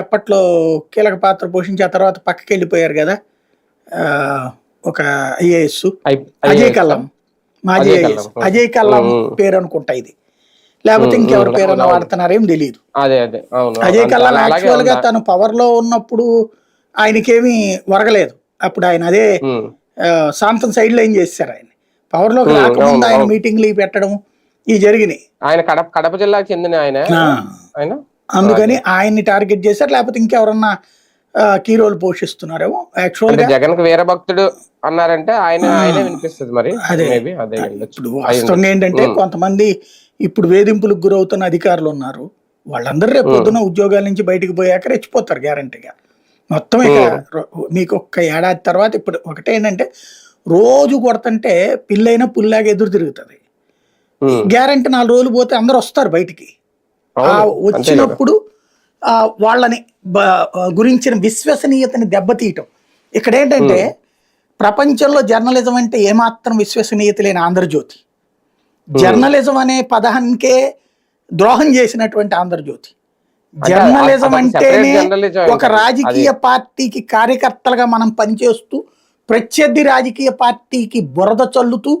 అప్పట్లో కీలక పాత్ర పోషించి ఆ తర్వాత పక్కకి వెళ్ళిపోయారు కదా. ఒక ఐఏఎస్ అజయ్ కల్లం, మాజీ ఐఏఎస్ అజయ్ కల్లం పేరు అనుకుంటా ఇది, లేకపోతే ఇంకెవరి పేరన్నా వాడుతున్నారేం తెలియదు. అజయ్ కల్లం యాక్చువల్ గా తను పవర్ లో ఉన్నప్పుడు ఆయనకేమీ వరగలేదు. అప్పుడు ఆయన అదే సాంతం సైడ్ లో ఏం చేశారు, ఆయన పవర్ లోకి రాకముందు ఆయన మీటింగ్లు పెట్టడం ఇవి జరిగినాయి. ఆయన కడప జిల్లాకు చెందిన ఆయన, అందుకని ఆయన్ని టార్గెట్ చేశారు. లేకపోతే ఇంకెవరన్నా కీ రోల్ పోషిస్తున్నారేమో. యాక్చువల్ గా జగన్ కు వీర భక్తుడు అన్నారంటే ఆయన వినిపిస్తుంది. మరి అదే ఇప్పుడు వాస్తవంగా ఏంటంటే కొంతమంది ఇప్పుడు వేధింపులకు గురవుతున్న అధికారులు ఉన్నారు, వాళ్ళందరూ రేపు పొద్దున ఉద్యోగాల నుంచి బయటకు పోయాక రెచ్చిపోతారు గ్యారంటీగా. మొత్తం ఇక మీకు ఒక్క ఏడాది తర్వాత ఇప్పుడు ఒకటే ఏంటంటే, రోజు కొడుతుంటే పిల్లైనా పుల్లాగా ఎదురు తిరుగుతుంది. గ్యారంటీ 4 రోజులు పోతే అందరు వస్తారు బయటికి. వచ్చినప్పుడు వాళ్ళని గురించిన విశ్వసనీయతని దెబ్బతీయటం. ఇక్కడ ఏంటంటే ప్రపంచంలో జర్నలిజం అంటే ఏమాత్రం విశ్వసనీయత లేని ఆంధ్రజ్యోతి, జర్నలిజం అనే పదానికే ద్రోహం చేసినటువంటి ఆంధ్రజ్యోతి. జర్నలిజం అంటేనే ఒక రాజకీయ పార్టీకి కార్యకర్తలుగా మనం పనిచేస్తూ ప్రత్యర్థి రాజకీయ పార్టీకి బురద చల్లుతూ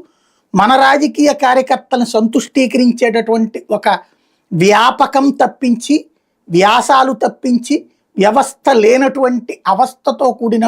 మన రాజకీయ కార్యకర్తలను సంతుష్టీకరించేటటువంటి ఒక వ్యాపకం తప్పించి, వ్యాసాలు తప్పించి వ్యవస్థ లేనటువంటి అవస్థతో కూడిన